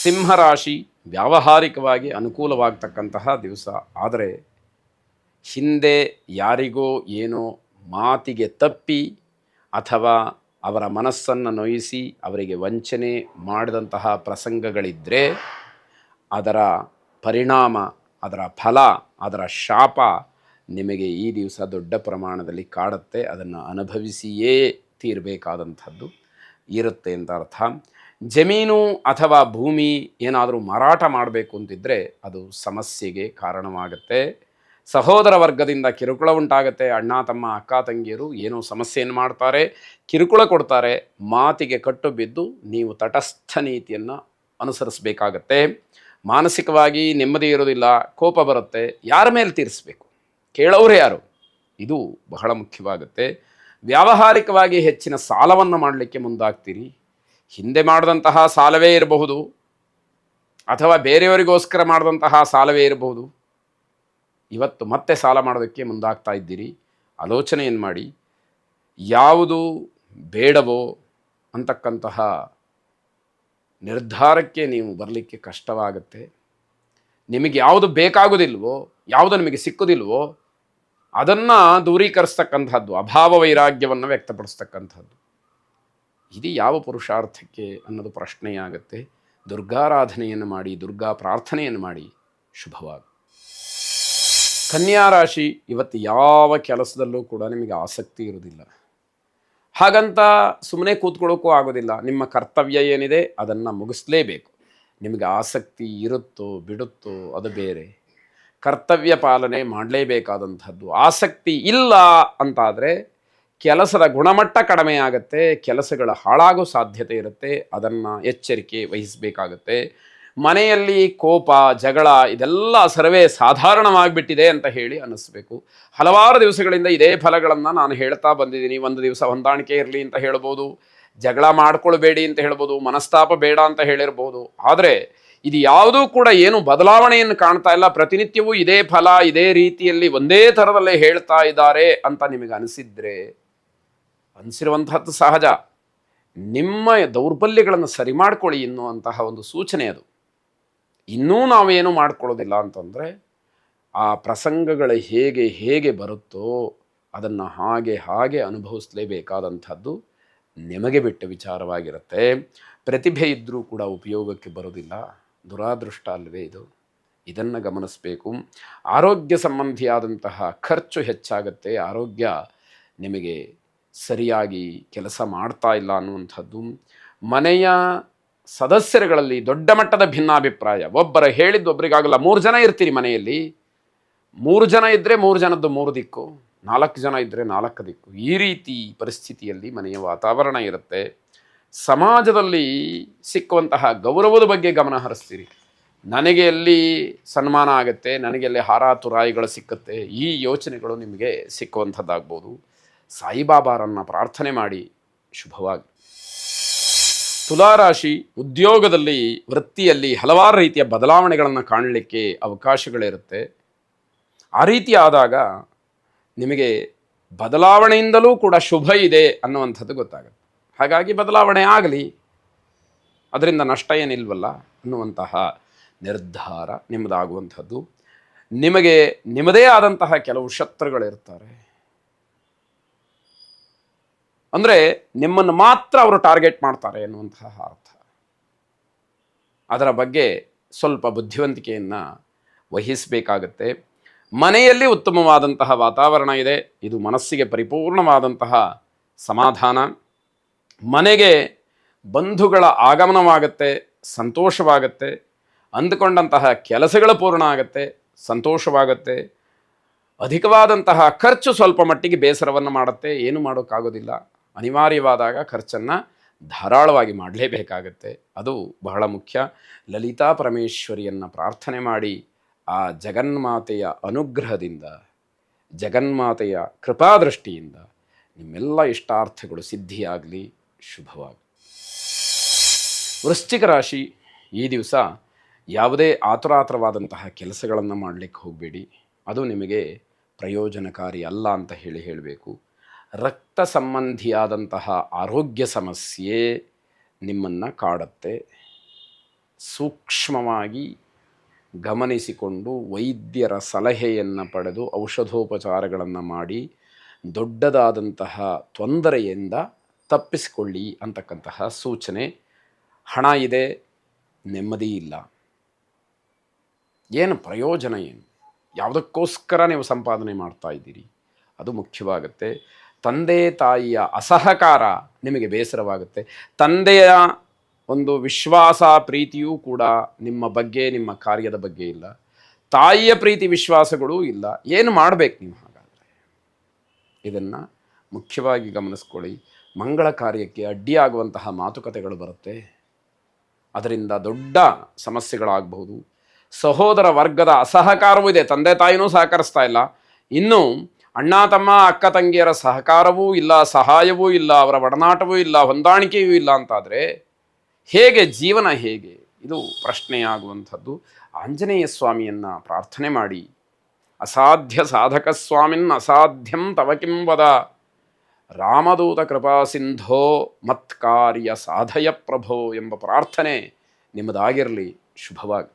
ಸಿಂಹರಾಶಿ ವ್ಯಾವಹಾರಿಕವಾಗಿ ಅನುಕೂಲವಾಗ್ತಕ್ಕಂತಹ ದಿವಸ. ಆದರೆ ಹಿಂದೆ ಯಾರಿಗೋ ಏನೋ ಮಾತಿಗೆ ತಪ್ಪಿ ಅಥವಾ ಅವರ ಮನಸ್ಸನ್ನು ನೋಯಿಸಿ ಅವರಿಗೆ ವಂಚನೆ ಮಾಡಿದಂತಹ ಪ್ರಸಂಗಗಳಿದ್ದರೆ ಅದರ ಪರಿಣಾಮ, ಅದರ ಫಲ, ಅದರ ಶಾಪ ನಿಮಗೆ ಈ ದಿವಸ ದೊಡ್ಡ ಪ್ರಮಾಣದಲ್ಲಿ ಕಾಡುತ್ತೆ. ಅದನ್ನು ಅನುಭವಿಸಿಯೇ ತೀರಬೇಕಾದಂಥದ್ದು ಇರುತ್ತೆ ಅಂತ ಅರ್ಥ. ಜಮೀನು ಅಥವಾ ಭೂಮಿ ಏನಾದರೂ ಮಾರಾಟ ಮಾಡಬೇಕು ಅಂತಿದ್ದರೆ ಅದು ಸಮಸ್ಯೆಗೆ ಕಾರಣವಾಗುತ್ತೆ. ಸಹೋದರ ವರ್ಗದಿಂದ ಕಿರುಕುಳ ಉಂಟಾಗುತ್ತೆ. ಅಣ್ಣ ತಮ್ಮ ಅಕ್ಕ ತಂಗಿಯರು ಏನೋ ಸಮಸ್ಯೆಯನ್ನು ಮಾಡ್ತಾರೆ, ಕಿರುಕುಳ ಕೊಡ್ತಾರೆ. ಮಾತಿಗೆ ಕಟ್ಟು ಬಿದ್ದು ನೀವು ತಟಸ್ಥ ನೀತಿಯನ್ನು ಅನುಸರಿಸಬೇಕಾಗತ್ತೆ. ಮಾನಸಿಕವಾಗಿ ನೆಮ್ಮದಿ ಇರೋದಿಲ್ಲ, ಕೋಪ ಬರುತ್ತೆ. ಯಾರ ಮೇಲೆ ತೀರಿಸಬೇಕು, ಕೇಳೋರು ಯಾರು, ಇದು ಬಹಳ ಮುಖ್ಯವಾಗುತ್ತೆ. ವ್ಯಾವಹಾರಿಕವಾಗಿ ಹೆಚ್ಚಿನ ಸಾಲವನ್ನು ಮಾಡಲಿಕ್ಕೆ ಮುಂದಾಗ್ತೀರಿ. ಹಿಂದೆ ಮಾಡಿದಂತಹ ಸಾಲವೇ ಇರಬಹುದು ಅಥವಾ ಬೇರೆಯವರಿಗೋಸ್ಕರ ಮಾಡಿದಂತಹ ಸಾಲವೇ ಇರಬಹುದು. ಇವತ್ತು ಮತ್ತೆ ಸಾಲ ಮಾಡೋದಕ್ಕೆ ಮುಂದಾಗ್ತಾ ಇದ್ದೀರಿ. ಆಲೋಚನೆಯನ್ನು ಮಾಡಿ. ಯಾವುದು ಬೇಡವೋ ಅಂತಕ್ಕಂತಹ ನಿರ್ಧಾರಕ್ಕೆ ನೀವು ಬರಲಿಕ್ಕೆ ಕಷ್ಟವಾಗುತ್ತೆ. ನಿಮಗೆ ಯಾವುದು ಬೇಕಾಗೋದಿಲ್ವೋ, ಯಾವುದು ನಿಮಗೆ ಸಿಕ್ಕೋದಿಲ್ವೋ ಅದನ್ನು ದೂರೀಕರಿಸ್ತಕ್ಕಂಥದ್ದು, ಅಭಾವ ವೈರಾಗ್ಯವನ್ನು ವ್ಯಕ್ತಪಡಿಸ್ತಕ್ಕಂಥದ್ದು. ಇದು ಯಾವ ಪುರುಷಾರ್ಥಕ್ಕೆ ಅನ್ನೋದು ಪ್ರಶ್ನೆಯಾಗುತ್ತೆ. ದುರ್ಗಾರಾಧನೆಯನ್ನು ಮಾಡಿ, ದುರ್ಗಾ ಪ್ರಾರ್ಥನೆಯನ್ನು ಮಾಡಿ. ಶುಭವಾಗ. ಕನ್ಯಾ ರಾಶಿ, ಇವತ್ತು ಯಾವ ಕೆಲಸದಲ್ಲೂ ಕೂಡ ನಿಮಗೆ ಆಸಕ್ತಿ ಇರೋದಿಲ್ಲ. ಹಾಗಂತ ಸುಮ್ಮನೆ ಕೂತ್ಕೊಳ್ಳೋಕ್ಕೂ ಆಗೋದಿಲ್ಲ. ನಿಮ್ಮ ಕರ್ತವ್ಯ ಏನಿದೆ ಅದನ್ನು ಮುಗಿಸ್ಲೇಬೇಕು. ನಿಮಗೆ ಆಸಕ್ತಿ ಇರುತ್ತೋ ಬಿಡುತ್ತೋ ಅದು ಬೇರೆ. ಕರ್ತವ್ಯ ಪಾಲನೆ ಮಾಡಲೇಬೇಕಾದಂಥದ್ದು. ಆಸಕ್ತಿ ಇಲ್ಲ ಅಂತಾದರೆ ಕೆಲಸದ ಗುಣಮಟ್ಟ ಕಡಿಮೆ ಆಗುತ್ತೆ, ಕೆಲಸಗಳ ಹಾಳಾಗೋ ಸಾಧ್ಯತೆ ಇರುತ್ತೆ. ಅದನ್ನು ಎಚ್ಚರಿಕೆ ವಹಿಸಬೇಕಾಗತ್ತೆ. ಮನೆಯಲ್ಲಿ ಕೋಪ, ಜಗಳ ಇದೆಲ್ಲ ಸರ್ವೇ ಸಾಧಾರಣವಾಗಿಬಿಟ್ಟಿದೆ ಅಂತ ಹೇಳಿ ಅನ್ನಿಸ್ಬೇಕು. ಹಲವಾರು ದಿವಸಗಳಿಂದ ಇದೇ ಫಲಗಳನ್ನು ನಾನು ಹೇಳ್ತಾ ಬಂದಿದ್ದೀನಿ. ಒಂದು ದಿವಸ ಹೊಂದಾಣಿಕೆ ಇರಲಿ ಅಂತ ಹೇಳ್ಬೋದು, ಜಗಳ ಮಾಡ್ಕೊಳ್ಬೇಡಿ ಅಂತ ಹೇಳ್ಬೋದು, ಮನಸ್ತಾಪ ಬೇಡ ಅಂತ ಹೇಳಿರ್ಬೋದು. ಆದರೆ ಇದು ಯಾವುದೂ ಕೂಡ ಏನು ಬದಲಾವಣೆಯನ್ನು ಕಾಣ್ತಾ ಇಲ್ಲ. ಪ್ರತಿನಿತ್ಯವೂ ಇದೇ ಫಲ, ಇದೇ ರೀತಿಯಲ್ಲಿ ಒಂದೇ ಥರದಲ್ಲೇ ಹೇಳ್ತಾ ಇದ್ದಾರೆ ಅಂತ ನಿಮಗೆ ಅನಿಸಿದ್ರೆ, ಅನಿಸಿರುವಂತಹದ್ದು ಸಹಜ. ನಿಮ್ಮ ದೌರ್ಬಲ್ಯಗಳನ್ನು ಸರಿ ಮಾಡ್ಕೊಳ್ಳಿ ಎನ್ನುವಂತಹ ಒಂದು ಸೂಚನೆ ಅದು. ಇನ್ನೂ ನಾವೇನು ಮಾಡ್ಕೊಳ್ಳೋದಿಲ್ಲ ಅಂತಂದರೆ ಆ ಪ್ರಸಂಗಗಳು ಹೇಗೆ ಹೇಗೆ ಬರುತ್ತೋ ಅದನ್ನು ಹಾಗೆ ಅನುಭವಿಸಲೇಬೇಕಾದಂಥದ್ದು ನಿಮಗೆ ಬಿಟ್ಟ ವಿಚಾರವಾಗಿರುತ್ತೆ. ಪ್ರತಿಭೆ ಇದ್ದರೂ ಕೂಡ ಉಪಯೋಗಕ್ಕೆ ಬರೋದಿಲ್ಲ. ದುರಾದೃಷ್ಟ ಅಲ್ವೇ ಇದು? ಇದನ್ನು ಗಮನಿಸಬೇಕು. ಆರೋಗ್ಯ ಸಂಬಂಧಿಯಾದಂತಹ ಖರ್ಚು ಹೆಚ್ಚಾಗುತ್ತೆ. ಆರೋಗ್ಯ ನಿಮಗೆ ಸರಿಯಾಗಿ ಕೆಲಸ ಮಾಡ್ತಾ ಇಲ್ಲ ಅನ್ನುವಂಥದ್ದು. ಮನೆಯ ಸದಸ್ಯರುಗಳಲ್ಲಿ ದೊಡ್ಡ ಮಟ್ಟದ ಭಿನ್ನಾಭಿಪ್ರಾಯ. ಒಬ್ಬರ ಹೇಳಿದ್ದು ಒಬ್ಬರಿಗಾಗಲ್ಲ. 3 ಜನ ಇರ್ತೀರಿ ಮನೆಯಲ್ಲಿ. 3 ಜನ ಇದ್ದರೆ 3 ಜನದ್ದು 3 ದಿಕ್ಕು, 4 ಜನ ಇದ್ದರೆ 4 ದಿಕ್ಕು. ಈ ರೀತಿ ಪರಿಸ್ಥಿತಿಯಲ್ಲಿ ಮನೆಯ ವಾತಾವರಣ ಇರುತ್ತೆ. ಸಮಾಜದಲ್ಲಿ ಸಿಕ್ಕುವಂತಹ ಗೌರವದ ಬಗ್ಗೆ ಗಮನ ಹರಿಸ್ತೀರಿ. ನನಗೆ ಎಲ್ಲಿ ಸನ್ಮಾನ ಆಗುತ್ತೆ, ನನಗೆ ಎಲ್ಲಿ ಹಾರ ತುರಾಯಿಗಳು ಸಿಕ್ಕುತ್ತೆ, ಈ ಯೋಚನೆಗಳು ನಿಮಗೆ ಸಿಕ್ಕುವಂಥದ್ದಾಗ್ಬೋದು. ಸಾಯಿಬಾಬಾರನ್ನು ಪ್ರಾರ್ಥನೆ ಮಾಡಿ. ಶುಭವಾಗಿ. ತುಲಾರಾಶಿ, ಉದ್ಯೋಗದಲ್ಲಿ, ವೃತ್ತಿಯಲ್ಲಿ ಹಲವಾರು ರೀತಿಯ ಬದಲಾವಣೆಗಳನ್ನು ಕಾಣಲಿಕ್ಕೆ ಅವಕಾಶಗಳಿರುತ್ತೆ. ಆ ರೀತಿ ಆದಾಗ ನಿಮಗೆ ಬದಲಾವಣೆಯಿಂದಲೂ ಕೂಡ ಶುಭ ಇದೆ ಅನ್ನುವಂಥದ್ದು ಗೊತ್ತಾಗುತ್ತೆ. ಹಾಗಾಗಿ ಬದಲಾವಣೆ ಆಗಲಿ, ಅದರಿಂದ ನಷ್ಟ ಏನಿಲ್ವಲ್ಲ ಅನ್ನುವಂತಹ ನಿರ್ಧಾರ ನಿಮ್ಮದಾಗುವಂಥದ್ದು. ನಿಮಗೆ ನಿಮ್ಮದೇ ಆದಂತಹ ಕೆಲವು ಶತ್ರುಗಳಿರ್ತಾರೆ. ಅಂದರೆ ನಿಮ್ಮನ್ನು ಮಾತ್ರ ಅವರು ಟಾರ್ಗೆಟ್ ಮಾಡ್ತಾರೆ ಎನ್ನುವಂತಹ ಅರ್ಥ. ಅದರ ಬಗ್ಗೆ ಸ್ವಲ್ಪ ಬುದ್ಧಿವಂತಿಕೆಯನ್ನು ವಹಿಸಬೇಕಾಗತ್ತೆ. ಮನೆಯಲ್ಲಿ ಉತ್ತಮವಾದಂತಹ ವಾತಾವರಣ ಇದೆ. ಇದು ಮನಸ್ಸಿಗೆ ಪರಿಪೂರ್ಣವಾದಂತಹ ಸಮಾಧಾನ. ಮನೆಗೆ ಬಂಧುಗಳ ಆಗಮನವಾಗುತ್ತೆ, ಸಂತೋಷವಾಗುತ್ತೆ. ಅಂದುಕೊಂಡಂತಹ ಕೆಲಸಗಳು ಪೂರ್ಣ ಆಗುತ್ತೆ, ಸಂತೋಷವಾಗುತ್ತೆ. ಅಧಿಕವಾದಂತಹ ಖರ್ಚು ಸ್ವಲ್ಪ ಮಟ್ಟಿಗೆ ಬೇಸರವನ್ನು ಮಾಡುತ್ತೆ. ಏನು ಮಾಡೋಕ್ಕಾಗೋದಿಲ್ಲ. ಅನಿವಾರ್ಯವಾದಾಗ ಖರ್ಚನ್ನು ಧಾರಾಳವಾಗಿ ಮಾಡಲೇಬೇಕಾಗತ್ತೆ. ಅದು ಬಹಳ ಮುಖ್ಯ. ಲಲಿತಾ ಪರಮೇಶ್ವರಿಯನ್ನು ಪ್ರಾರ್ಥನೆ ಮಾಡಿ ಆ ಜಗನ್ಮಾತೆಯ ಅನುಗ್ರಹದಿಂದ, ಜಗನ್ಮಾತೆಯ ಕೃಪಾದೃಷ್ಟಿಯಿಂದ ನಿಮ್ಮೆಲ್ಲ ಇಷ್ಟಾರ್ಥಗಳು ಸಿದ್ಧಿಯಾಗಲಿ. ಶುಭವಾಗಿ. ವೃಶ್ಚಿಕ ರಾಶಿ, ಈ ದಿವಸ ಯಾವುದೇ ಆತುರಾತುರವಾದಂತಹ ಕೆಲಸಗಳನ್ನು ಮಾಡಲಿಕ್ಕೆ ಹೋಗಬೇಡಿ. ಅದು ನಿಮಗೆ ಪ್ರಯೋಜನಕಾರಿ ಅಲ್ಲ ಅಂತ ಹೇಳಬೇಕು. ರಕ್ತ ಸಂಬಂಧಿಯಾದಂತಹ ಆರೋಗ್ಯ ಸಮಸ್ಯೆ ನಿಮ್ಮನ್ನು ಕಾಡುತ್ತೆ. ಸೂಕ್ಷ್ಮವಾಗಿ ಗಮನಿಸಿಕೊಂಡು ವೈದ್ಯರ ಸಲಹೆಯನ್ನು ಪಡೆದು ಔಷಧೋಪಚಾರಗಳನ್ನು ಮಾಡಿ ದೊಡ್ಡದಾದಂತಹ ತೊಂದರೆಯಿಂದ ತಪ್ಪಿಸಿಕೊಳ್ಳಿ ಅಂತಕ್ಕಂತಹ ಸೂಚನೆ. ಹಣ ಇದೆ, ನೆಮ್ಮದಿ ಇಲ್ಲ, ಏನು ಪ್ರಯೋಜನ ಏನು? ಯಾವುದಕ್ಕೋಸ್ಕರ ನೀವು ಸಂಪಾದನೆ ಮಾಡ್ತಾ ಇದ್ದೀರಿ? ಅದು ಮುಖ್ಯವಾಗುತ್ತೆ. ತಂದೆ ತಾಯಿಯ ಅಸಹಕಾರ ನಿಮಗೆ ಬೇಸರವಾಗುತ್ತೆ. ತಂದೆಯ ಒಂದು ವಿಶ್ವಾಸ ಪ್ರೀತಿಯೂ ಕೂಡ ನಿಮ್ಮ ಬಗ್ಗೆ, ನಿಮ್ಮ ಕಾರ್ಯದ ಬಗ್ಗೆ ಇಲ್ಲ. ತಾಯಿಯ ಪ್ರೀತಿ ವಿಶ್ವಾಸಗಳೂ ಇಲ್ಲ. ಏನು ಮಾಡಬೇಕು ನೀವು? ಹಾಗಾದರೆ ಇದನ್ನು ಮುಖ್ಯವಾಗಿ ಗಮನಿಸ್ಕೊಳ್ಳಿ. ಮಂಗಳ ಕಾರ್ಯಕ್ಕೆ ಅಡ್ಡಿಯಾಗುವಂತಹ ಮಾತುಕತೆಗಳು ಬರುತ್ತೆ, ಅದರಿಂದ ದೊಡ್ಡ ಸಮಸ್ಯೆಗಳಾಗಬಹುದು. ಸಹೋದರ ವರ್ಗದ ಅಸಹಕಾರವೂ ಇದೆ, ತಂದೆ ತಾಯಿನೂ ಸಹಕರಿಸ್ತಾ ಇಲ್ಲ. ಇನ್ನು ಅಣ್ಣ ತಮ್ಮ ಅಕ್ಕ ತಂಗಿಯರ ಸಹಕಾರವೂ ಇಲ್ಲ, ಸಹಾಯವೂ ಇಲ್ಲ, ಅವರ ಒಡನಾಟವೂ ಇಲ್ಲ, ಹೊಂದಾಣಿಕೆಯೂ ಇಲ್ಲ ಅಂತಾದರೆ ಹೇಗೆ ಜೀವನ? ಹೇಗೆ? ಇದು ಪ್ರಶ್ನೆಯಾಗುವಂಥದ್ದು. ಆಂಜನೇಯ ಸ್ವಾಮಿಯನ್ನು ಪ್ರಾರ್ಥನೆ ಮಾಡಿ, ಅಸಾಧ್ಯ ಸಾಧಕ ಸ್ವಾಮಿನ್ ಅಸಾಧ್ಯಂ ತವ ಕಿಂ ವದ, ರಾಮದೂತ ಕೃಪಾ ಸಿಂಧೋ ಮತ್ಕಾರ್ಯ ಸಾಧಯ ಪ್ರಭೋ ಎಂಬ ಪ್ರಾರ್ಥನೆ ನಿಮ್ಮದಾಗಿರಲಿ. ಶುಭವಾಗಿ.